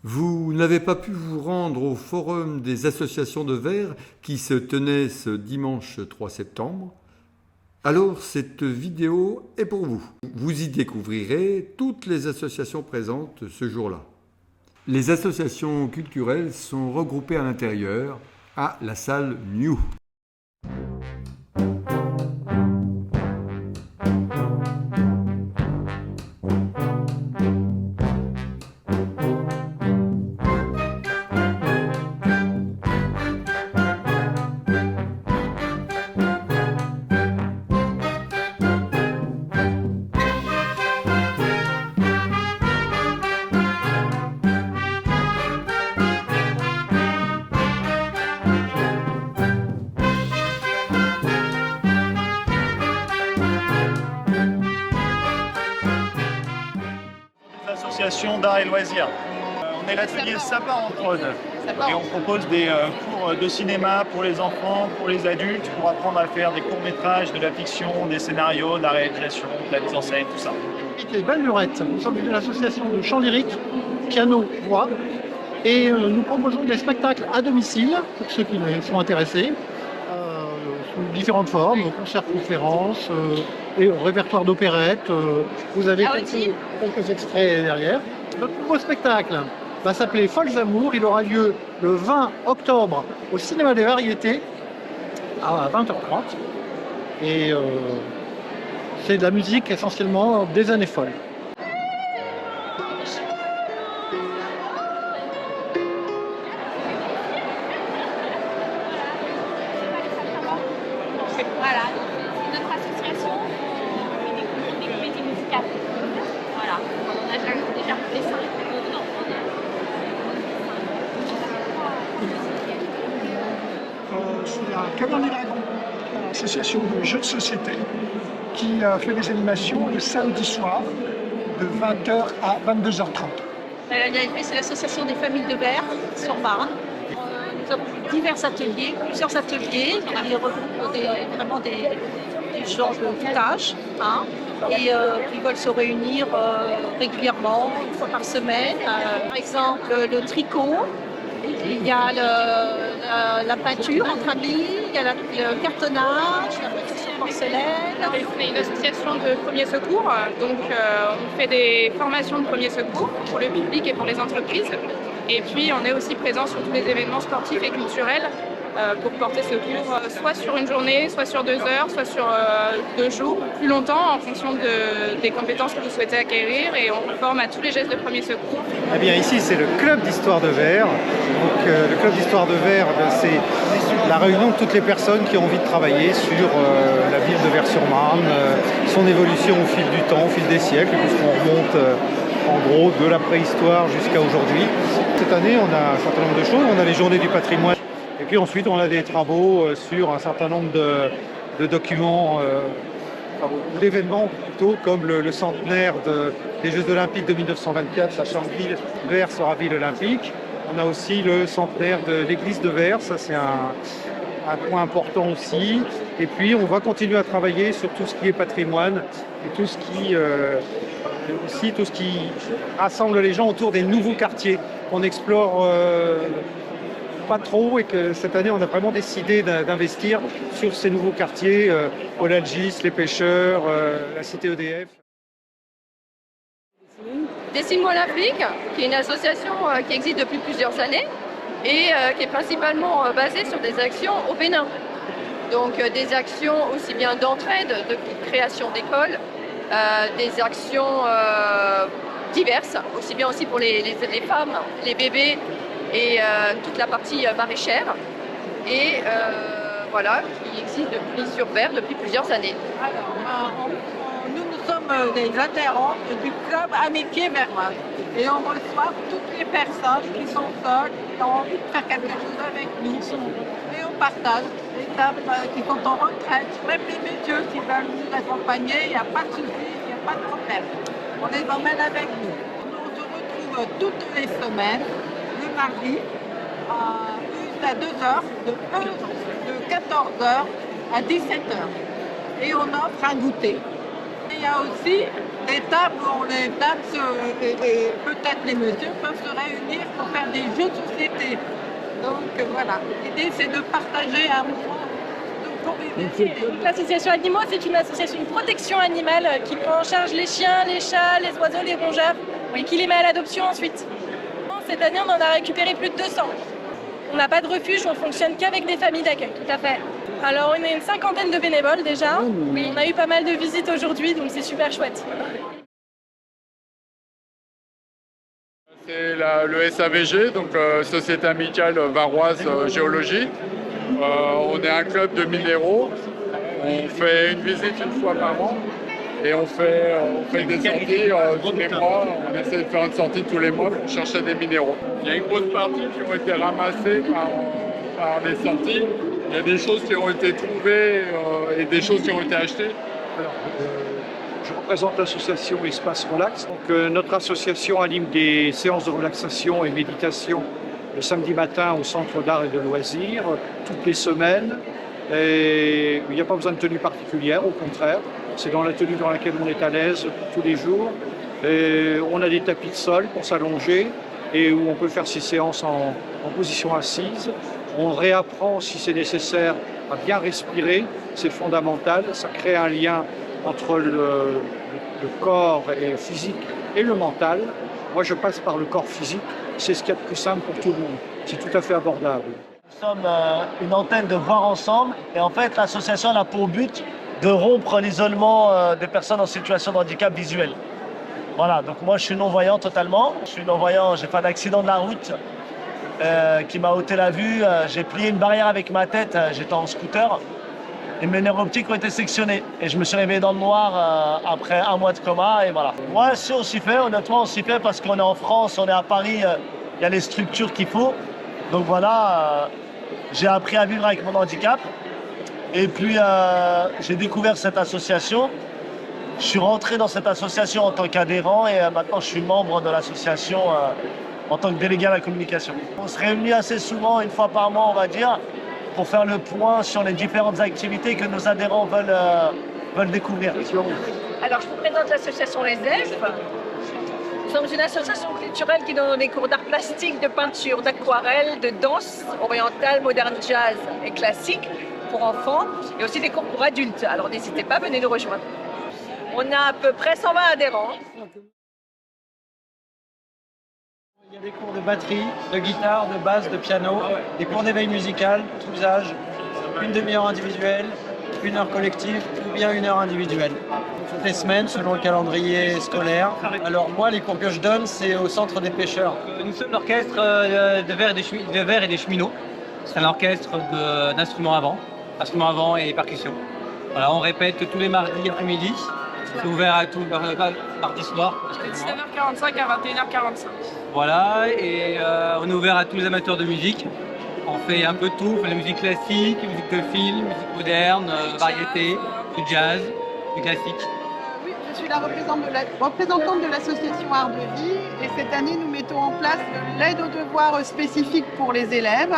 Vous n'avez pas pu vous rendre au forum des associations de verre qui se tenait ce dimanche 3 septembre? Alors cette vidéo est pour vous. Vous y découvrirez toutes les associations présentes ce jour-là. Les associations culturelles sont regroupées à l'intérieur, à la salle New. Association d'art et loisirs. On est l'atelier Sapin en prod et on propose des cours de cinéma pour les enfants, pour les adultes, pour apprendre à faire des courts-métrages, de la fiction, des scénarios, de la réalisation, de la mise en scène, tout ça. Belle Lurette, nous sommes une association de chant lyrique, piano, voix, et nous proposons des spectacles à domicile pour ceux qui sont intéressés, sous différentes formes, concerts-conférences, et répertoire d'opérette. Vous avez quelques extraits derrière. Notre nouveau spectacle va s'appeler Folles Amours. Il aura lieu le 20 octobre au Cinéma des Variétés à 20h30. Et c'est de la musique essentiellement des années folles. Voilà, notre association des comédies musicales. Voilà, on a déjà fait 5 Je suis à Caverne des Dragons, association de jeux de société qui fait des animations le samedi soir de 20h à 22h30. La DLP, c'est l'association des familles de verre sur Marne. Nous avons divers ateliers, plusieurs ateliers. On regroupe vraiment des gens de tout âge, hein, et qui veulent se réunir régulièrement, une fois par semaine. Par exemple, le tricot, il y a la peinture entre amis, il y a le cartonnage, la peinture sur porcelaine. On est une association de premiers secours, donc on fait des formations de premiers secours pour le public et pour les entreprises. Et puis on est aussi présent sur tous les événements sportifs et culturels pour porter secours soit sur une journée, soit sur 2 heures, soit sur 2 jours, plus longtemps en fonction des compétences que vous souhaitez acquérir, et on vous forme à tous les gestes de premier secours. Eh bien ici c'est le club d'histoire de verre. Donc le club d'histoire de verre, c'est la réunion de toutes les personnes qui ont envie de travailler sur la ville de Vers-sur-Marne, son évolution au fil du temps, au fil des siècles, puisqu'on remonte en gros de la préhistoire jusqu'à aujourd'hui. Cette année on a un certain nombre de choses, on a les journées du patrimoine. Et puis ensuite, on a des travaux sur un certain nombre de documents, d'événements plutôt, comme le centenaire des Jeux Olympiques de 1924, sachant que Vers sera ville olympique. On a aussi le centenaire de l'église de Vers, ça c'est un point important aussi. Et puis, on va continuer à travailler sur tout ce qui est patrimoine et tout ce qui rassemble les gens autour des nouveaux quartiers qu'on explore pas trop, et que cette année on a vraiment décidé d'investir sur ces nouveaux quartiers, Olalgis, les pêcheurs, la cité EDF. Dessine-moi l'Afrique, qui est une association qui existe depuis plusieurs années et qui est principalement basée sur des actions au Bénin. Donc des actions aussi bien d'entraide, de création d'écoles, des actions diverses, aussi bien aussi pour les femmes, les bébés, et toute la partie maraîchère, et voilà, qui existe sur Vers depuis plusieurs années. Alors, nous sommes des adhérents du club Amitié Verroise, et on reçoit toutes les personnes qui sont seules, qui ont envie de faire quelque chose avec nous, et on partage. Les dames qui sont en retraite, même les messieurs qui veulent nous accompagner, il n'y a pas de souci, il n'y a pas de problème. On les emmène avec nous. On se retrouve toutes les semaines, le mardi, à 2h, de 14h à 17h. Et on offre un goûter. Et il y a aussi des tables où les dames et peut-être les messieurs peuvent se réunir pour faire des jeux de société. Donc voilà, l'idée c'est de partager un moment de convivialité. Donc l'association Animaux, c'est une association de protection animale qui prend en charge les chiens, les chats, les oiseaux, les rongeurs et qui les met à l'adoption ensuite. Cette année, on en a récupéré plus de 200. On n'a pas de refuge, on fonctionne qu'avec des familles d'accueil. Tout à fait. Alors on est une 50aine de bénévoles déjà. Oui. On a eu pas mal de visites aujourd'hui, donc c'est super chouette. C'est le SAVG, donc Société Amicale Varoise Géologie. On est un club de minéraux. On fait une visite une fois par an et on fait des sorties tous les mois. On essaie de faire une sortie tous les mois pour chercher des minéraux. Il y a une grosse partie qui ont été ramassées par les sorties. Il y a des choses qui ont été trouvées et des choses qui ont été achetées. Alors, je représente l'association Espace Relax. Donc, notre association anime des séances de relaxation et méditation le samedi matin au Centre d'art et de loisirs, toutes les semaines. Et il n'y a pas besoin de tenue particulière, au contraire. C'est dans la tenue dans laquelle on est à l'aise tous les jours. Et on a des tapis de sol pour s'allonger et où on peut faire ces séances en position assise. On réapprend, si c'est nécessaire, à bien respirer. C'est fondamental. Ça crée un lien entre le corps physique et le mental. Moi, je passe par le corps physique. C'est ce qu'il y a de plus simple pour tout le monde. C'est tout à fait abordable. Nous sommes une antenne de Voir Ensemble. Et en fait, l'association a pour but de rompre l'isolement des personnes en situation de handicap visuel. Voilà, donc moi, je suis non-voyant totalement. Je suis non-voyant, j'ai fait un accident de la route qui m'a ôté la vue. J'ai plié une barrière avec ma tête, j'étais en scooter. Et mes nerfs optiques ont été sectionnés. Et je me suis réveillé dans le noir après 1 mois de coma, et voilà. Ouais, si on s'y fait, honnêtement, on s'y fait parce qu'on est en France, on est à Paris, il y a les structures qu'il faut. Donc voilà, j'ai appris à vivre avec mon handicap. Et puis, j'ai découvert cette association. Je suis rentré dans cette association en tant qu'adhérent et maintenant, je suis membre de l'association en tant que délégué à la communication. On se réunit assez souvent, une fois par mois, on va dire, pour faire le point sur les différentes activités que nos adhérents veulent découvrir. Alors, je vous présente l'association Les Elfes. Nous sommes une association culturelle qui donne des cours d'art plastique, de peinture, d'aquarelle, de danse orientale, moderne, jazz et classique pour enfants et aussi des cours pour adultes. Alors, n'hésitez pas, venez nous rejoindre. On a à peu près 120 adhérents. Il y a des cours de batterie, de guitare, de basse, de piano, des cours d'éveil musical, tous âges, une demi-heure individuelle, 1 heure collective ou bien 1 heure individuelle. Toutes les semaines selon le calendrier scolaire. Alors moi, les cours que je donne, c'est au Centre des Pêcheurs. Nous sommes l'orchestre de verre et des cheminots. C'est un orchestre d'instruments à vent et percussions. Voilà, on répète tous les mardis après-midi. C'est ouvert à tout mardi soir. De 19h45 à 21h45. Voilà, et on est ouvert à tous les amateurs de musique. On fait un peu de tout, on fait la musique classique, musique de film, musique moderne, variété, du jazz, du classique. Oui, je suis la représentante de l'association Art de Vie et cette année nous mettons en place l'aide aux devoirs spécifiques pour les élèves.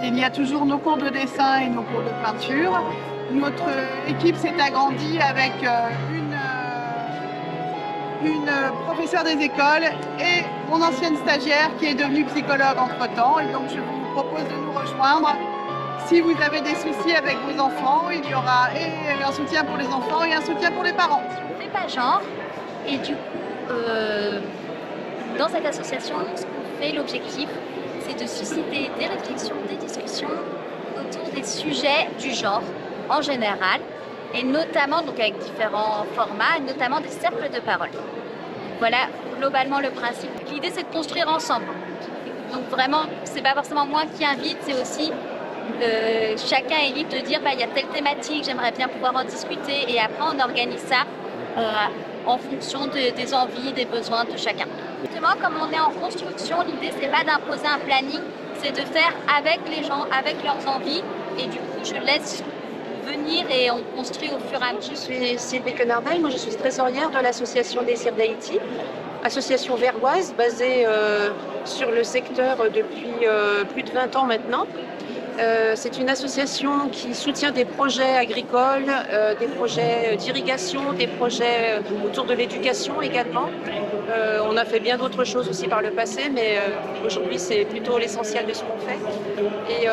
Il y a toujours nos cours de dessin et nos cours de peinture. Notre équipe s'est agrandie avec une professeure des écoles et mon ancienne stagiaire qui est devenue psychologue entre-temps. Et donc je vous propose de nous rejoindre. Si vous avez des soucis avec vos enfants, il y aura et un soutien pour les enfants et un soutien pour les parents. C'est pas genre. Et du coup, dans cette association, ce qu'on fait, l'objectif, c'est de susciter des réflexions, des discussions autour des sujets du genre en général, et notamment donc avec différents formats, notamment des cercles de parole. Voilà globalement le principe. L'idée, c'est de construire ensemble. Donc vraiment, c'est pas forcément moi qui invite, c'est aussi chacun est libre de dire il y a telle thématique, j'aimerais bien pouvoir en discuter, et après on organise ça en fonction des envies, des besoins de chacun. Justement, comme on est en construction, l'idée c'est pas d'imposer un planning, c'est de faire avec les gens, avec leurs envies, et du coup je laisse venir et on construit au fur et à mesure. Je suis Sylvie Quenardel, moi je suis trésorière de l'association Désir d'Haïti, association verroise basée sur le secteur depuis plus de 20 ans maintenant. C'est une association qui soutient des projets agricoles, des projets d'irrigation, des projets autour de l'éducation également. On a fait bien d'autres choses aussi par le passé, mais aujourd'hui c'est plutôt l'essentiel de ce qu'on fait. Et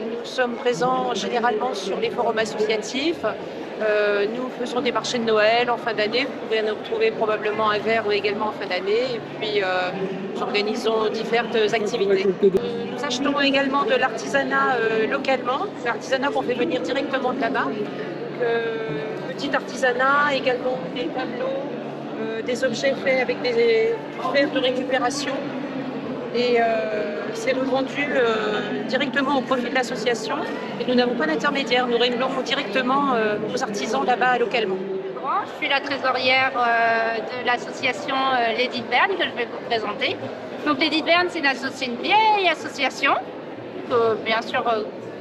nous sommes présents généralement sur les forums associatifs. Nous faisons des marchés de Noël en fin d'année. Vous pouvez nous retrouver probablement à Vers également en fin d'année. Et puis nous organisons différentes activités. Nous achetons également de l'artisanat localement, l'artisanat qu'on fait venir directement de là-bas. Petit artisanat, également des tableaux, des objets faits avec des fer de récupération. Et c'est revendu directement au profit de l'association. Et nous n'avons pas d'intermédiaire, nous réglons directement aux artisans là-bas localement. Je suis la trésorière de l'association Lady Bern que je vais vous présenter. Donc Lady Bern, c'est une vieille association que bien sûr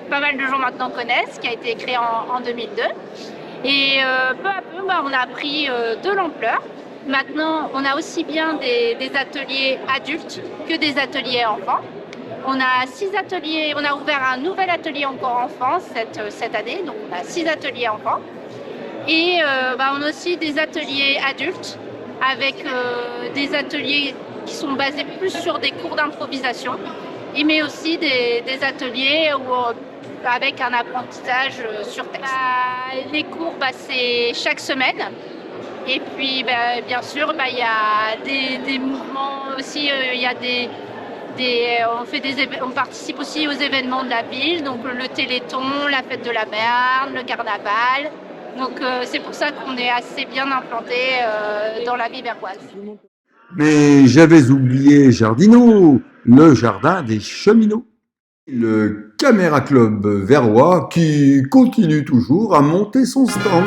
pas mal de gens maintenant connaissent, qui a été créée en 2002. Et peu à peu, on a pris de l'ampleur. Maintenant, on a aussi bien des ateliers adultes que des ateliers enfants. On a 6 ateliers, on a ouvert un nouvel atelier encore enfant cette année, donc on a 6 ateliers enfants. Et on a aussi des ateliers adultes avec des ateliers qui sont basés plus sur des cours d'improvisation, mais aussi des ateliers avec un apprentissage sur texte. Les cours, c'est chaque semaine. Et puis, bien sûr, il y a des mouvements aussi, on participe aussi aux événements de la ville, donc le Téléthon, la fête de la Berne, le carnaval. Donc c'est pour ça qu'on est assez bien implanté dans la vie verroise. Mais j'avais oublié Jardino, le jardin des cheminots. Le Caméra Club verrois qui continue toujours à monter son stand.